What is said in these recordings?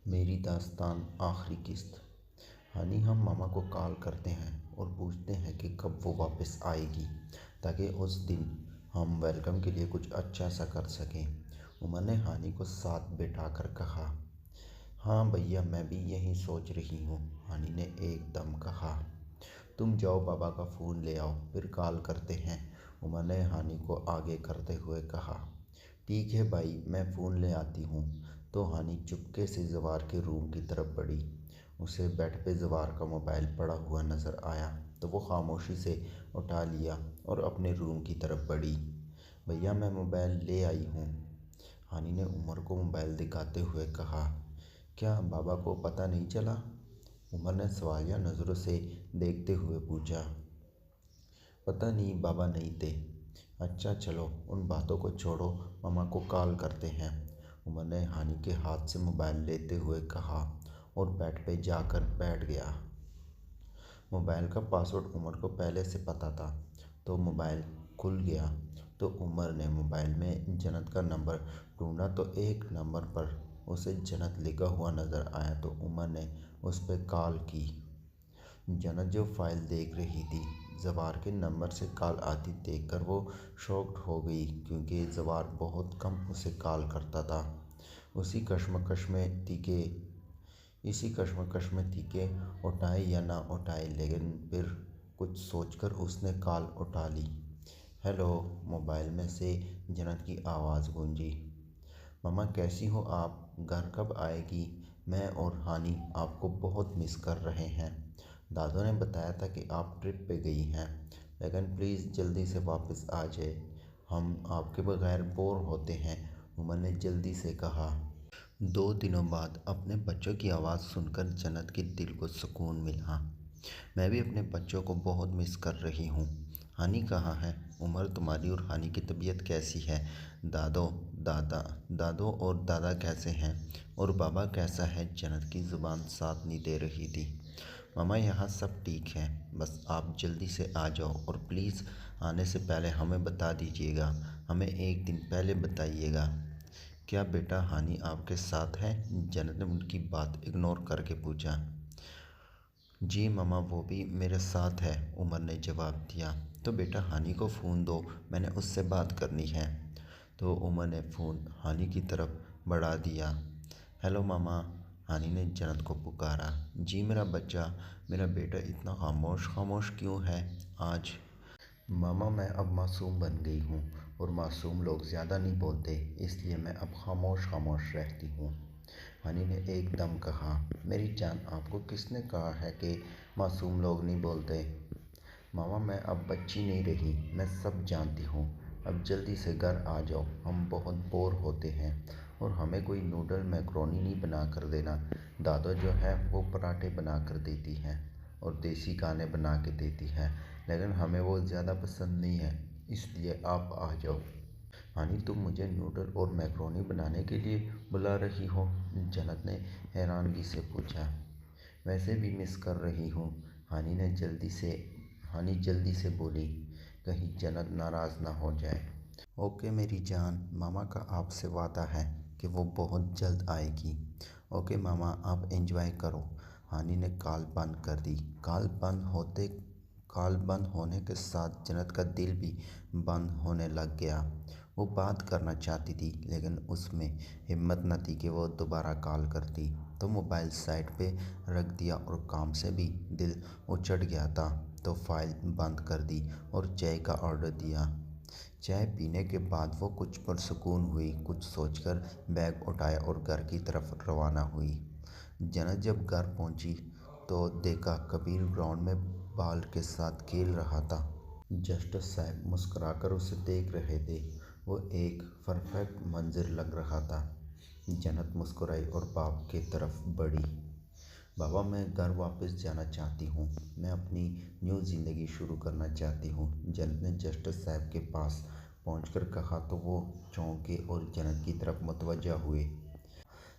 میری داستان آخری قسط۔ ہانی ہم ماما کو کال کرتے ہیں اور پوچھتے ہیں کہ کب وہ واپس آئے گی تاکہ اس دن ہم ویلکم کے لیے کچھ اچھا سا کر سکیں۔ عمر نے ہانی کو ساتھ بٹھا کر کہا، ہاں بھیا میں بھی یہی سوچ رہی ہوں۔ ہانی نے ایک دم کہا، تم جاؤ بابا کا فون لے آؤ پھر کال کرتے ہیں۔ عمر نے ہانی کو آگے کرتے ہوئے کہا، ٹھیک ہے بھائی میں فون لے آتی ہوں۔ تو ہانی چپکے سے زوار کے روم کی طرف بڑھی۔ اسے بیڈ پہ زوار کا موبائل پڑا ہوا نظر آیا تو وہ خاموشی سے اٹھا لیا اور اپنے روم کی طرف بڑھی۔ بھیا میں موبائل لے آئی ہوں۔ ہانی نے عمر کو موبائل دکھاتے ہوئے کہا، کیا بابا کو پتہ نہیں چلا؟ عمر نے سوالیہ نظروں سے دیکھتے ہوئے پوچھا، پتہ نہیں بابا نہیں تھے۔ اچھا چلو ان باتوں کو چھوڑو، ماما کو کال کرتے ہیں۔ عمر نے ہانی کے ہاتھ سے موبائل لیتے ہوئے کہا اور بیڈ پہ جا کر بیٹھ گیا۔ موبائل کا پاسورڈ عمر کو پہلے سے پتہ تھا تو موبائل کھل گیا تو عمر نے موبائل میں جنت کا نمبر ڈھونڈا تو ایک نمبر پر اسے جنت لکھا ہوا نظر آیا تو عمر نے اس پہ کال کی۔ جنت جو فائل دیکھ رہی تھی، زوار کے نمبر سے کال آتی دیکھ کر وہ شاکڈ ہو گئی کیونکہ زوار بہت کم اسے کال کرتا تھا۔ اسی کشمکش میں تھی کہ اٹھائے یا نہ اٹھائے، لیکن پھر کچھ سوچ کر اس نے کال اٹھا لی۔ ہیلو، موبائل میں سے جنت کی آواز گونجی، ماما کیسی ہو آپ؟ گھر کب آئے گی؟ میں اور ہانی آپ کو بہت مس کر رہے ہیں۔ دادو نے بتایا تھا کہ آپ ٹرپ پہ گئی ہیں، لیکن پلیز جلدی سے واپس آ جائیں، ہم آپ کے بغیر بور ہوتے ہیں۔ عمر نے جلدی سے کہا۔ 2 دنوں بعد اپنے بچوں کی آواز سن کر جنت کے دل کو سکون ملا۔ میں بھی اپنے بچوں کو بہت مس کر رہی ہوں۔ ہانی کہاں ہے؟ عمر تمہاری اور ہانی کی طبیعت کیسی ہے؟ دادو اور دادا کیسے ہیں؟ اور بابا کیسا ہے؟ جنت کی زبان ساتھ نہیں دے رہی تھی۔ ماما یہاں سب ٹھیک ہے، بس آپ جلدی سے آ جاؤ اور پلیز آنے سے پہلے ہمیں بتا دیجیے گا، ہمیں ایک دن پہلے بتائیے گا۔ کیا بیٹا ہانی آپ کے ساتھ ہے؟ جنت نے ان کی بات اگنور کر کے پوچھا۔ جی ماما وہ بھی میرے ساتھ ہے، عمر نے جواب دیا۔ تو بیٹا ہانی کو فون دو، میں نے اس سے بات کرنی ہے۔ تو عمر نے فون ہانی کی طرف بڑھا دیا۔ ہیلو ماما، ہانی نے جنت کو پکارا۔ جی میرا بچہ، میرا بیٹا اتنا خاموش کیوں ہے آج؟ ماما میں اب معصوم بن گئی ہوں اور معصوم لوگ زیادہ نہیں بولتے، اس لیے میں اب خاموش رہتی ہوں۔ ہانی نے ایک دم کہا، میری جان آپ کو کس نے کہا ہے کہ معصوم لوگ نہیں بولتے؟ ماما میں اب بچی نہیں رہی، میں سب جانتی ہوں۔ اب جلدی سے گھر آ جاؤ، ہم بہت بور ہوتے ہیں، اور ہمیں کوئی نوڈل میکرونی نہیں بنا کر دینا۔ دادو جو ہے وہ پراٹھے بنا کر دیتی ہے اور دیسی گانے بنا کے دیتی ہے، لیکن ہمیں وہ زیادہ پسند نہیں ہے، اس لیے آپ آ جاؤ۔ ہانی تم مجھے نوڈل اور میکرونی بنانے کے لیے بلا رہی ہو؟ جنت نے حیرانگی سے پوچھا۔ ویسے بھی مس کر رہی ہوں، ہانی جلدی سے بولی، کہیں جنت ناراض نہ ہو جائے۔ اوکے میری جان، ماما کا آپ سے وعدہ ہے کہ وہ بہت جلد آئے گی۔ اوکے ماما آپ انجوائے کرو۔ ہانی نے کال بند کر دی۔ کال بند ہونے کے ساتھ جنت کا دل بھی بند ہونے لگ گیا۔ وہ بات کرنا چاہتی تھی لیکن اس میں ہمت نہ تھی کہ وہ دوبارہ کال کرتی، تو موبائل سائیڈ پہ رکھ دیا اور کام سے بھی دل اچٹ گیا تھا تو فائل بند کر دی اور چائے کا آرڈر دیا۔ چائے پینے کے بعد وہ کچھ پرسکون ہوئی، کچھ سوچ کر بیگ اٹھایا اور گھر کی طرف روانہ ہوئی۔ جنت جب گھر پہنچی تو دیکھا کبیر گراؤنڈ میں بال کے ساتھ کھیل رہا تھا۔ جسٹس صاحب مسکرا کر اسے دیکھ رہے تھے، وہ ایک پرفیکٹ منظر لگ رہا تھا۔ جنت مسکرائی اور باپ کی طرف بڑھی۔ بابا میں گھر واپس جانا چاہتی ہوں، میں اپنی نیو زندگی شروع کرنا چاہتی ہوں، جنت نے جسٹس صاحب کے پاس پہنچ کر کہا تو وہ چونکے اور جنت کی طرف متوجہ ہوئے۔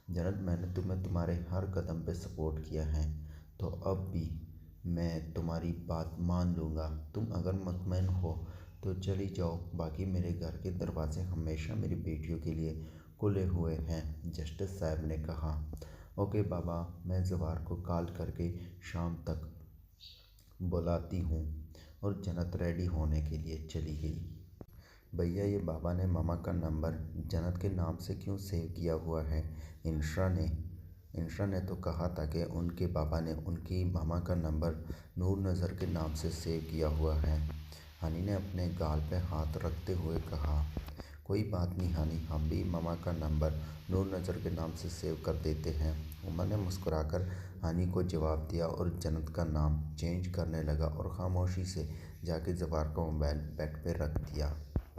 جنت میں نے تمہیں تمہارے ہر قدم پہ سپورٹ کیا ہے، تو اب بھی میں تمہاری بات مان لوں گا، تم اگر مطمئن ہو تو چلی جاؤ، باقی میرے گھر کے دروازے ہمیشہ میری بیٹیوں کے لیے کھلے ہوئے ہیں، جسٹس صاحب نے کہا۔ اوکے بابا، میں زوار کو کال کر کے شام تک بلاتی ہوں۔ اور جنت ریڈی ہونے کے لیے چلی گئی۔ بھیا، یہ بابا نے ماما کا نمبر جنت کے نام سے کیوں سیو کیا ہوا ہے؟ انشرا نے تو کہا تھا کہ ان کے بابا نے ان کی ماما کا نمبر نور نظر کے نام سے سیو کیا ہوا ہے۔ ہنی نے اپنے گال پہ ہاتھ رکھتے ہوئے کہا، کوئی بات نہیں ہنی، ہم بھی ماما کا نمبر نور نظر کے نام سے سیو کر دیتے ہیں۔ عمر نے مسکرا کر ہنی کو جواب دیا اور جنت کا نام چینج کرنے لگا اور خاموشی سے جا کے زوار کا موبائل بیڈ پہ رکھ دیا۔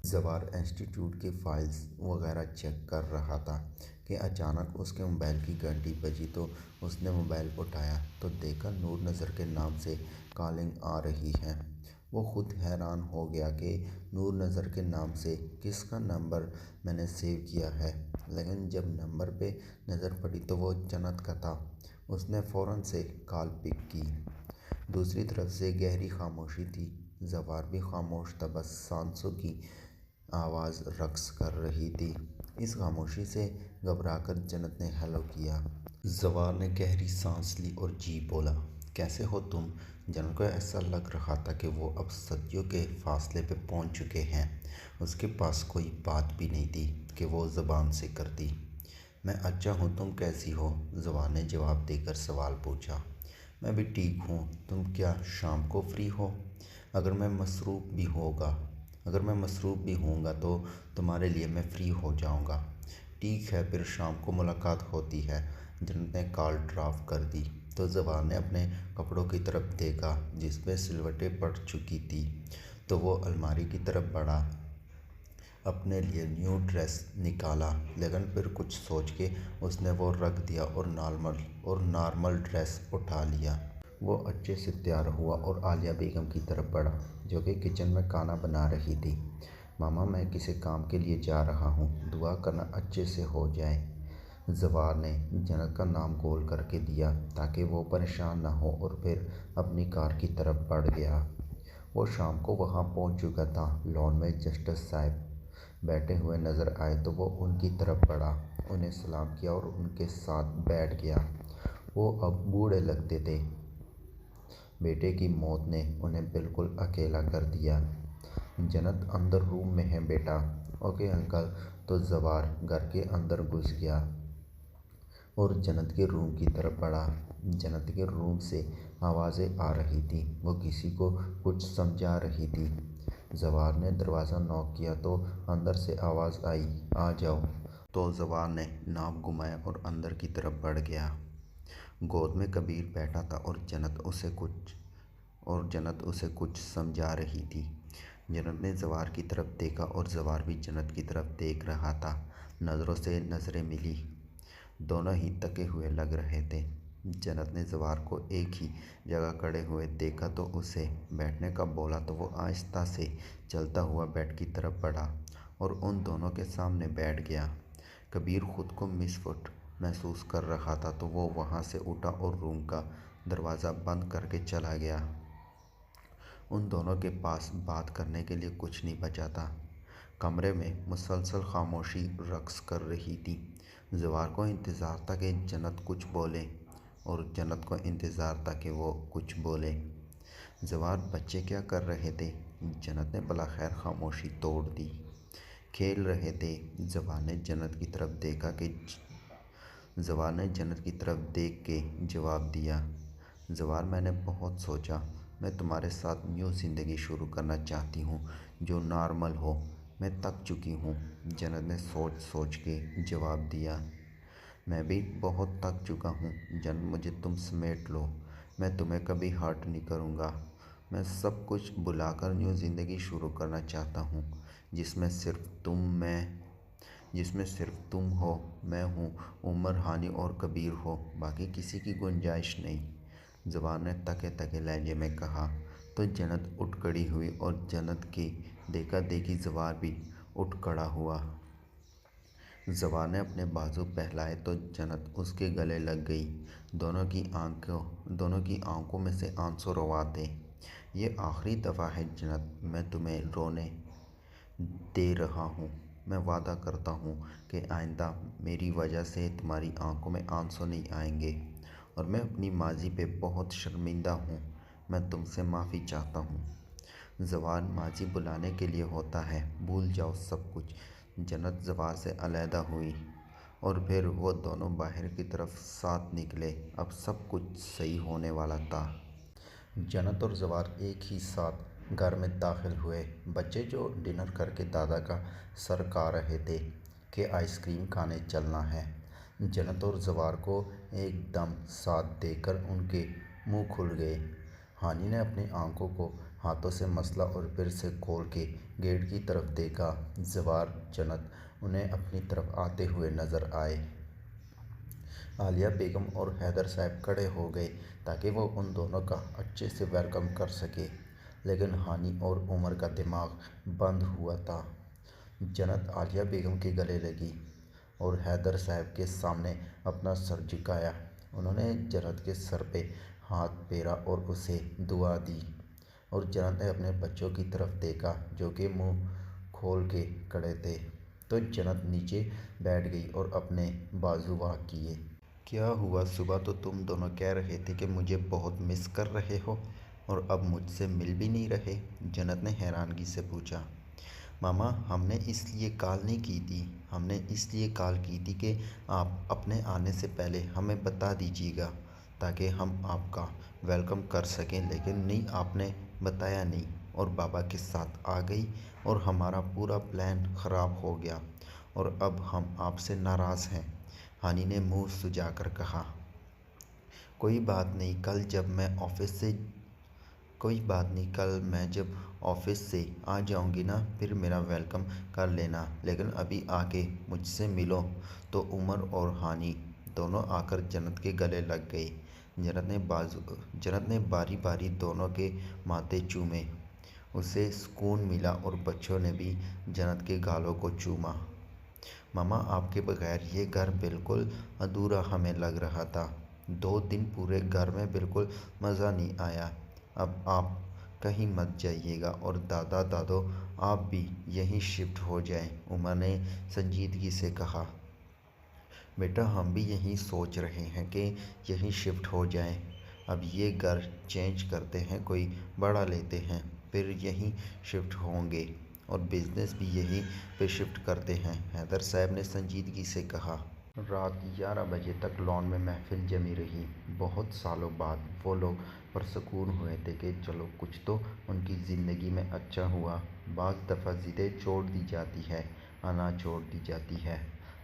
زوار انسٹی ٹیوٹ کی فائلز وغیرہ چیک کر رہا تھا کہ اچانک اس کے موبائل کی گھنٹی بجی تو اس نے موبائل اٹھایا تو دیکھا نور نظر کے نام سے کالنگ آ رہی ہے۔ وہ خود حیران ہو گیا کہ نور نظر کے نام سے کس کا نمبر میں نے سیو کیا ہے، لیکن جب نمبر پہ نظر پڑی تو وہ جنت کا تھا۔ اس نے فوراً سے کال پک کی۔ دوسری طرف سے گہری خاموشی تھی۔ زوار بھی خاموش تھا، بس سانسوں کی آواز رقص کر رہی تھی۔ اس خاموشی سے گھبرا کر جنت نے ہیلو کیا۔ زوار نے گہری سانس لی اور جی بولا، کیسے ہو تم؟ جنت کو ایسا لگ رہا تھا کہ وہ اب صدیوں کے فاصلے پہ پہنچ چکے ہیں۔ اس کے پاس کوئی بات بھی نہیں تھی کہ وہ زبان سے کرتی۔ میں اچھا ہوں، تم کیسی ہو؟ زوار نے جواب دے کر سوال پوچھا۔ میں بھی ٹھیک ہوں، تم کیا شام کو فری ہو؟ اگر میں مصروف بھی ہوں گا تو تمہارے لیے میں فری ہو جاؤں گا۔ ٹھیک ہے، پھر شام کو ملاقات ہوتی ہے۔ جنت نے کال ڈراپ کر دی تو زوار نے اپنے کپڑوں کی طرف دیکھا جس پہ سلوٹیں پڑ چکی تھی تو وہ الماری کی طرف بڑھا۔ اپنے لیے نیو ڈریس نکالا، لیکن پھر کچھ سوچ کے اس نے وہ رکھ دیا اور نارمل ڈریس اٹھا لیا۔ وہ اچھے سے تیار ہوا اور عالیہ بیگم کی طرف بڑھا جو کہ کچن میں کھانا بنا رہی تھی۔ ماما، میں کسی کام کے لیے جا رہا ہوں، دعا کرنا اچھے سے ہو جائے۔ زوار نے جنت کا نام گول کر کے دیا تاکہ وہ پریشان نہ ہو اور پھر اپنی کار کی طرف بڑھ گیا۔ وہ شام کو وہاں پہنچ چکا تھا۔ لان میں جسٹس صاحب بیٹھے ہوئے نظر آئے تو وہ ان کی طرف بڑھا، انہیں سلام کیا اور ان کے ساتھ بیٹھ گیا۔ وہ اب بوڑھے لگتے تھے۔ بیٹے کی موت نے انہیں بالکل اکیلا کر دیا۔ جنت اندر روم میں ہے بیٹا۔ Okay uncle. تو زوار گھر کے اندر گھس گیا اور جنت کے روم کی طرف بڑھا۔ جنت کے روم سے آوازیں آ رہی تھیں، وہ کسی کو کچھ سمجھا رہی تھی۔ زوار نے دروازہ نوک کیا تو اندر سے آواز آئی، آ جاؤ۔ تو زوار نے ناپ گھمایا اور اندر کی طرف بڑھ گیا۔ گود میں کبیر بیٹھا تھا اور جنت اسے کچھ سمجھا رہی تھی۔ جنت نے زوار کی طرف دیکھا اور زوار بھی جنت کی طرف دیکھ رہا تھا۔ نظروں سے نظریں ملی، دونوں ہی تھکے ہوئے لگ رہے تھے۔ جنت نے زوار کو ایک ہی جگہ کھڑے ہوئے دیکھا تو اسے بیٹھنے کا بولا تو وہ آہستہ سے چلتا ہوا بیڈ کی طرف بڑھا اور ان دونوں کے سامنے بیٹھ گیا۔ کبیر خود کو مس فٹ محسوس کر رہا تھا تو وہ وہاں سے اٹھا اور روم کا دروازہ بند کر کے چلا گیا۔ ان دونوں کے پاس بات کرنے کے لیے کچھ نہیں بچا تھا۔ کمرے میں مسلسل خاموشی رقص کر رہی تھی۔ زوار کو انتظار تھا کہ جنت کچھ بولے اور جنت کو انتظار تھا کہ وہ کچھ بولے۔ زوار، بچے کیا کر رہے تھے؟ جنت نے بلاخیر خاموشی توڑ دی۔ کھیل رہے تھے۔ زوار نے جنت کی طرف دیکھ کے جواب دیا۔ زوار، میں نے بہت سوچا، میں تمہارے ساتھ نیو زندگی شروع کرنا چاہتی ہوں جو نارمل ہو۔ میں تھک چکی ہوں۔ جنت نے سوچ کے جواب دیا۔ میں بھی بہت تھک چکا ہوں۔ جنت، مجھے تم سمیٹ لو، میں تمہیں کبھی ہرٹ نہیں کروں گا۔ میں سب کچھ بھلا کر نیو زندگی شروع کرنا چاہتا ہوں جس میں صرف تم ہو، میں ہوں، عمر، ہانی اور کبیر ہو، باقی کسی کی گنجائش نہیں۔ زوار نے تھکے تھکے لہجے میں کہا۔ تو جنت اٹھ کھڑی ہوئی اور جنت کی دیکھا دیکھی زوار بھی اٹھ کھڑا ہوا۔ زوار نے اپنے بازو پھیلائے تو جنت اس کے گلے لگ گئی۔ دونوں کی آنکھوں میں سے آنسو روا تھے۔ یہ آخری دفعہ ہے جنت، میں تمہیں رونے دے رہا ہوں۔ میں وعدہ کرتا ہوں کہ آئندہ میری وجہ سے تمہاری آنکھوں میں آنسو نہیں آئیں گے، اور میں اپنی ماضی پہ بہت شرمندہ ہوں۔ میں تم سے معافی چاہتا ہوں۔ زوال ماضی بلانے کے لیے ہوتا ہے، بھول جاؤ سب کچھ۔ جنت زوال سے علیحدہ ہوئی اور پھر وہ دونوں باہر کی طرف ساتھ نکلے۔ اب سب کچھ صحیح ہونے والا تھا۔ جنت اور زوال ایک ہی ساتھ گھر میں داخل ہوئے۔ بچے جو ڈنر کر کے دادا کا سر کھا رہے تھے کہ آئس کریم کھانے چلنا ہے، جنت اور زوال کو ایک دم ساتھ دیکھ کر ان کے منہ کھل گئے۔ ہانی نے اپنی آنکھوں کو ہاتھوں سے مسلا اور پھر سے کھول کے گیٹ کی طرف دیکھا۔ زوال، جنت انہیں اپنی طرف آتے ہوئے نظر آئے۔ عالیہ بیگم اور حیدر صاحب کھڑے ہو گئے تاکہ وہ ان دونوں کا اچھے سے ویلکم کر سکے، لیکن ہانی اور عمر کا دماغ بند ہوا تھا۔ جنت عالیہ بیگم کے گلے لگی اور حیدر صاحب کے سامنے اپنا سر جھکایا۔ انہوں نے جنت کے سر پہ ہاتھ پھیرا اور اسے دعا دی، اور جنت نے اپنے بچوں کی طرف دیکھا جو کہ منہ کھول کے کھڑے تھے، تو جنت نیچے بیٹھ گئی اور اپنے بازو واہ کیے۔ کیا ہوا؟ صبح تو تم دونوں کہہ رہے تھے کہ مجھے بہت مس کر رہے ہو اور اب مجھ سے مل بھی نہیں رہے، جنت نے حیرانگی سے پوچھا۔ ماما، ہم نے اس لیے کال نہیں کی تھی، ہم نے اس لیے کال کی تھی کہ آپ اپنے آنے سے پہلے ہمیں بتا دیجیے گا تاکہ ہم آپ کا ویلکم کر سکیں، لیکن نہیں، آپ نے بتایا نہیں اور بابا کے ساتھ آ گئی اور ہمارا پورا پلان خراب ہو گیا، اور اب ہم آپ سے ناراض ہیں، ہانی نے منہ سجا کر کہا۔ کوئی بات نہیں، کل جب آفس سے آ جاؤں گی نا، پھر میرا ویلکم کر لینا، لیکن ابھی آ کے مجھ سے ملو۔ تو عمر اور ہانی دونوں آ کر جنت کے گلے لگ گئے۔ جنت نے باری باری دونوں کے ماتھے چومے۔ اسے سکون ملا اور بچوں نے بھی جنت کے گالوں کو چوما۔ ماما، آپ کے بغیر یہ گھر بالکل ادھورا ہمیں لگ رہا تھا۔ 2 دن پورے گھر میں بالکل مزہ نہیں آیا۔ اب آپ کہیں مت جائیے گا اور دادا دادو آپ بھی یہیں شفٹ ہو جائیں، عمر نے سنجیدگی سے کہا۔ بیٹا، ہم بھی یہی سوچ رہے ہیں کہ یہیں شفٹ ہو جائیں۔ اب یہ گھر چینج کرتے ہیں، کوئی بڑا لیتے ہیں، پھر یہیں شفٹ ہوں گے، اور بزنس بھی یہیں پہ شفٹ کرتے ہیں، حیدر صاحب نے سنجیدگی سے کہا۔ رات 11 بجے تک لان میں محفل جمی رہی۔ بہت سالوں بعد وہ لوگ پرسکون ہوئے تھے کہ چلو کچھ تو ان کی زندگی میں اچھا ہوا۔ بعض دفعہ ضدیں چھوڑ دی جاتی ہیں، آنا چھوڑ دی جاتی ہے۔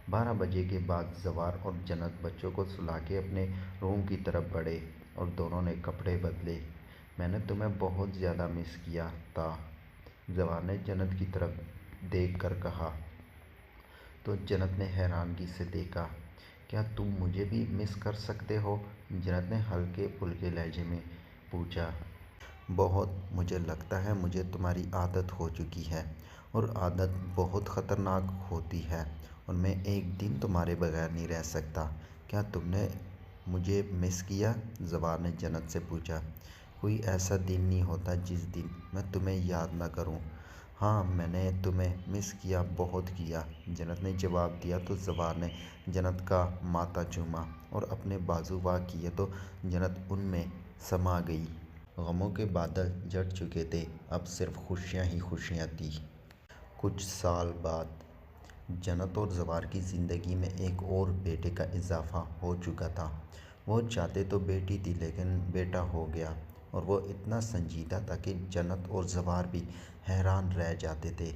12 بجے کے بعد زوال اور جنت بچوں کو سلا کے اپنے روم کی طرف بڑھے اور دونوں نے کپڑے بدلے۔ میں نے تمہیں بہت زیادہ مس کیا تھا، زوال نے جنت کی طرف دیکھ کر کہا۔ تو جنت نے حیرانگی سے دیکھا۔ کیا تم مجھے بھی مس کر سکتے ہو؟ جنت نے ہلکے پھلکے لہجے میں پوچھا۔ بہت، مجھے لگتا ہے مجھے تمہاری عادت ہو چکی ہے، اور عادت بہت خطرناک ہوتی ہے، اور میں ایک دن تمہارے بغیر نہیں رہ سکتا۔ کیا تم نے مجھے مس کیا؟ زوال نے جنت سے پوچھا۔ کوئی ایسا دن نہیں ہوتا جس دن میں تمہیں یاد نہ کروں۔ ہاں، میں نے تمہیں مس کیا، بہت کیا، جنت نے جواب دیا۔ تو زوال نے جنت کا ماتھا چوما اور اپنے بازو واہ کیے تو جنت ان میں سما گئی۔ غموں کے بادل چھٹ چکے تھے، اب صرف خوشیاں ہی خوشیاں تھیں۔ کچھ سال بعد جنت اور زوال کی زندگی میں ایک اور بیٹے کا اضافہ ہو چکا تھا۔ وہ چاہتے تو بیٹی تھی، لیکن بیٹا ہو گیا، اور وہ اتنا سنجیدہ تھا کہ جنت اور زوال بھی حیران رہ جاتے تھے۔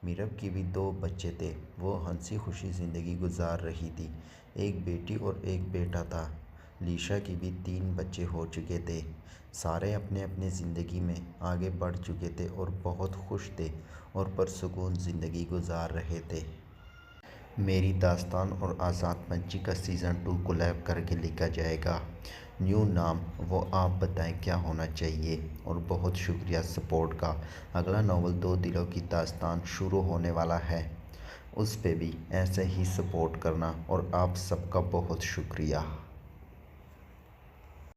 میرب کی بھی 2 بچے تھے، وہ ہنسی خوشی زندگی گزار رہی تھی۔ ایک بیٹی اور ایک بیٹا تھا۔ لیشا کی بھی 3 بچے ہو چکے تھے۔ سارے اپنے اپنے زندگی میں آگے بڑھ چکے تھے اور بہت خوش تھے اور پرسکون زندگی گزار رہے تھے۔ میری داستان اور آزاد پنچھی کا سیزن 2 کولیب کر کے لکھا جائے گا۔ نیو نام، وہ آپ بتائیں کیا ہونا چاہیے؟ اور بہت شکریہ سپورٹ کا۔ اگلا ناول 2 دلوں کی داستان شروع ہونے والا ہے، اس پہ بھی ایسے ہی سپورٹ کرنا، اور آپ سب کا بہت شکریہ۔